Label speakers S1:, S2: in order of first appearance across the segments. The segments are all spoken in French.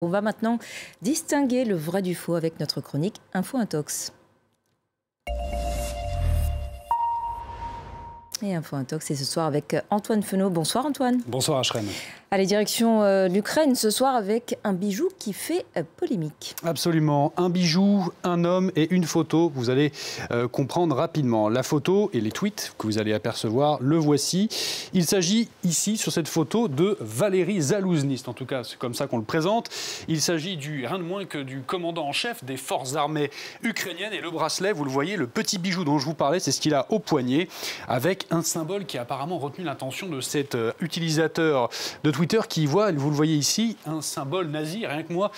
S1: On va maintenant distinguer le vrai du faux avec notre chronique Info Intox. Et Info Intox, c'est ce soir avec Antoine Fenot. Bonsoir Antoine.
S2: Bonsoir Ashrem.
S1: Allez, direction l'Ukraine ce soir avec un bijou qui fait polémique.
S2: Absolument. Un bijou, un homme et une photo. Vous allez comprendre rapidement. La photo et les tweets que vous allez apercevoir, le voici. Il s'agit ici, sur cette photo, de Valéry Zalouzhnist. En tout cas, c'est comme ça qu'on le présente. Il s'agit rien de moins que du commandant en chef des forces armées ukrainiennes. Et le bracelet, vous le voyez, le petit bijou dont je vous parlais, c'est ce qu'il a au poignet, avec un symbole qui a apparemment retenu l'attention de cet utilisateur de Twitter qui voit, vous le voyez ici, un symbole nazi, rien que moi,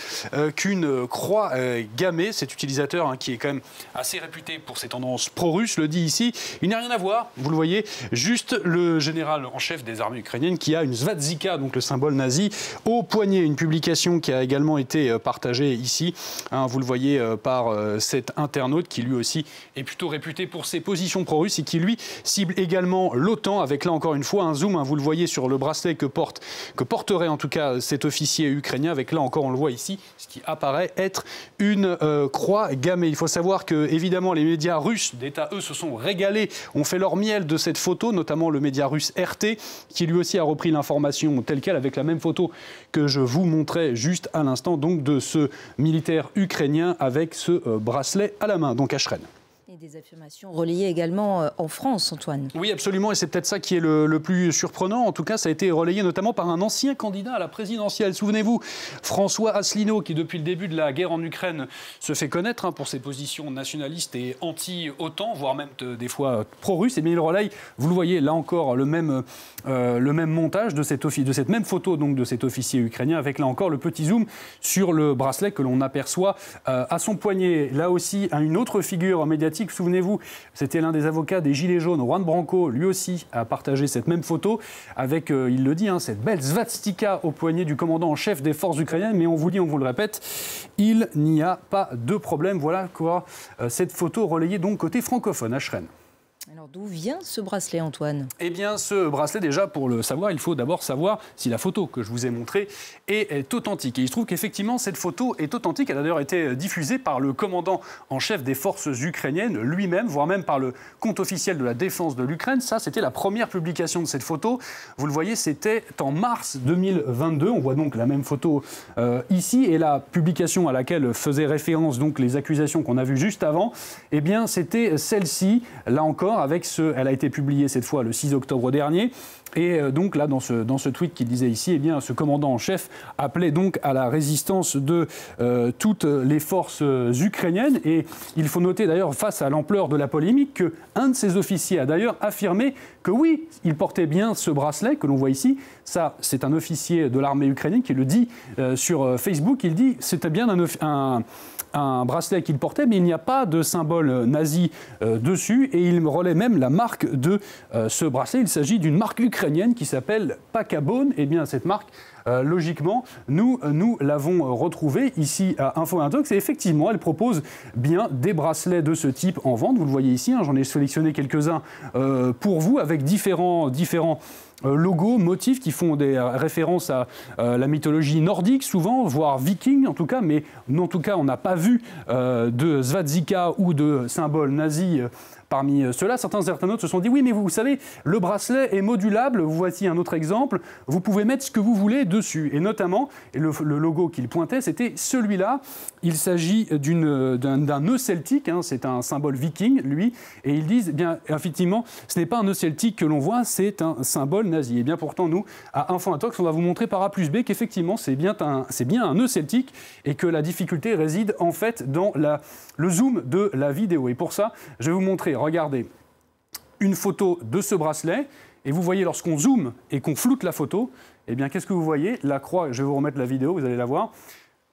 S2: qu'une croix gammée. Cet utilisateur qui est quand même assez réputé pour ses tendances pro-russes le dit ici. Il n'a rien à voir, vous le voyez, juste le général en chef des armées ukrainiennes qui a une svastika, donc le symbole nazi, au poignet. Une publication qui a également été partagée ici, vous le voyez, par cet internaute qui lui aussi est plutôt réputé pour ses positions pro-russes et qui lui cible également l'OTAN avec là encore une fois un zoom, vous le voyez sur le bracelet que porterait en tout cas cet officier ukrainien, avec là encore on le voit ici, ce qui apparaît être une croix gammée. Il faut savoir que évidemment les médias russes d'État, eux, se sont régalés, ont fait leur miel de cette photo, notamment le média russe RT, qui lui aussi a repris l'information telle quelle avec la même photo que je vous montrais juste à l'instant, donc de ce militaire ukrainien avec ce bracelet à la main, donc Ashreen.
S1: Et des affirmations relayées également en France, Antoine.
S2: Oui, absolument, et c'est peut-être ça qui est le plus surprenant. En tout cas, ça a été relayé notamment par un ancien candidat à la présidentielle. Souvenez-vous, François Asselineau, qui depuis le début de la guerre en Ukraine se fait connaître pour ses positions nationalistes et anti-OTAN, voire même des fois pro-russes. Et bien il relaye, vous le voyez, là encore, le même montage de cette même photo donc, de cet officier ukrainien, avec là encore le petit zoom sur le bracelet que l'on aperçoit à son poignet. Là aussi, une autre figure médiatique. Souvenez-vous, c'était l'un des avocats des Gilets jaunes, Juan Branco, lui aussi a partagé cette même photo avec, il le dit, cette belle svastika au poignet du commandant en chef des forces ukrainiennes. Mais on vous dit, on vous le répète, il n'y a pas de problème. Voilà quoi, cette photo relayée donc côté francophone, Ashreen.
S1: Alors d'où vient ce bracelet, Antoine?
S2: Eh bien, ce bracelet, déjà, pour le savoir, il faut d'abord savoir si la photo que je vous ai montrée est authentique. Et il se trouve qu'effectivement, cette photo est authentique. Elle a d'ailleurs été diffusée par le commandant en chef des forces ukrainiennes lui-même, voire même par le compte officiel de la défense de l'Ukraine. Ça, c'était la première publication de cette photo. Vous le voyez, c'était en mars 2022. On voit donc la même photo ici. Et la publication à laquelle faisaient référence donc les accusations qu'on a vues juste avant, eh bien, c'était celle-ci, là encore, elle a été publiée cette fois le 6 octobre dernier. Et donc là, dans ce tweet qu'il disait ici, eh bien, ce commandant en chef appelait donc à la résistance de toutes les forces ukrainiennes. Et il faut noter d'ailleurs, face à l'ampleur de la polémique, qu'un de ses officiers a d'ailleurs affirmé que oui, il portait bien ce bracelet que l'on voit ici. Ça, c'est un officier de l'armée ukrainienne qui le dit sur Facebook. Il dit c'était bien un bracelet qu'il portait, mais il n'y a pas de symbole nazi dessus. Et il relaie même la marque de ce bracelet. Il s'agit d'une marque ukrainienne qui s'appelle Pakabon. Et bien, cette marque, logiquement, nous l'avons retrouvée ici à Info Intox. Et effectivement, elle propose bien des bracelets de ce type en vente. Vous le voyez ici, j'en ai sélectionné quelques-uns pour vous, avec différents logos, motifs qui font des références à la mythologie nordique souvent, voire viking en tout cas, mais en tout cas on n'a pas vu de svastika ou de symbole nazi parmi ceux-là. Certains internautes se sont dit oui, mais vous savez, le bracelet est modulable. Voici un autre exemple. Vous pouvez mettre ce que vous voulez dessus. Et notamment, le logo qu'il pointait, c'était celui-là. Il s'agit d'un nœud celtique. C'est un symbole viking, lui. Et ils disent, eh bien, effectivement, ce n'est pas un nœud celtique que l'on voit, c'est un symbole nazi. Et bien pourtant, nous, à Info Intox, on va vous montrer par A plus B qu'effectivement, c'est bien un nœud celtique et que la difficulté réside en fait dans le zoom de la vidéo. Et pour ça, je vais vous montrer. Regardez, une photo de ce bracelet, et vous voyez lorsqu'on zoome et qu'on floute la photo, eh bien qu'est-ce que vous voyez? La croix, je vais vous remettre la vidéo, vous allez la voir.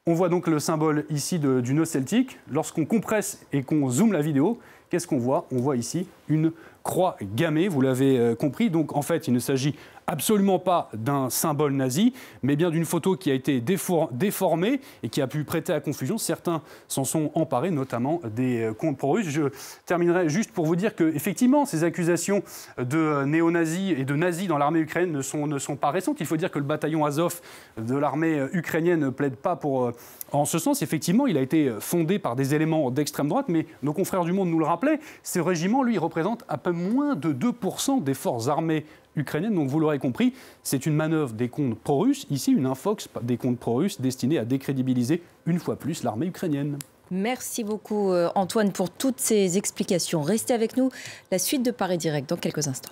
S2: On voit donc le symbole ici du nœud celtique. Lorsqu'on compresse et qu'on zoome la vidéo, qu'est-ce qu'on voit? On voit ici une croix gammée, vous l'avez compris. Donc en fait, il ne s'agit absolument pas d'un symbole nazi, mais bien d'une photo qui a été déformée et qui a pu prêter à confusion. Certains s'en sont emparés, notamment des comptes pro-russes. Je terminerai juste pour vous dire qu'effectivement, ces accusations de néo-nazis et de nazis dans l'armée ukrainienne ne sont pas récentes. Il faut dire que le bataillon Azov de l'armée ukrainienne ne plaide pas en ce sens. Effectivement, il a été fondé par des éléments d'extrême droite, mais nos confrères du Monde nous le rappelaient, ce régiment, lui, représente à peu moins de 2% des forces armées ukrainienne. Donc vous l'aurez compris, c'est une manœuvre des comptes pro-russes, ici une infox des comptes pro-russes destinée à décrédibiliser une fois plus l'armée ukrainienne.
S1: Merci beaucoup Antoine pour toutes ces explications. Restez avec nous, la suite de Paris Direct dans quelques instants.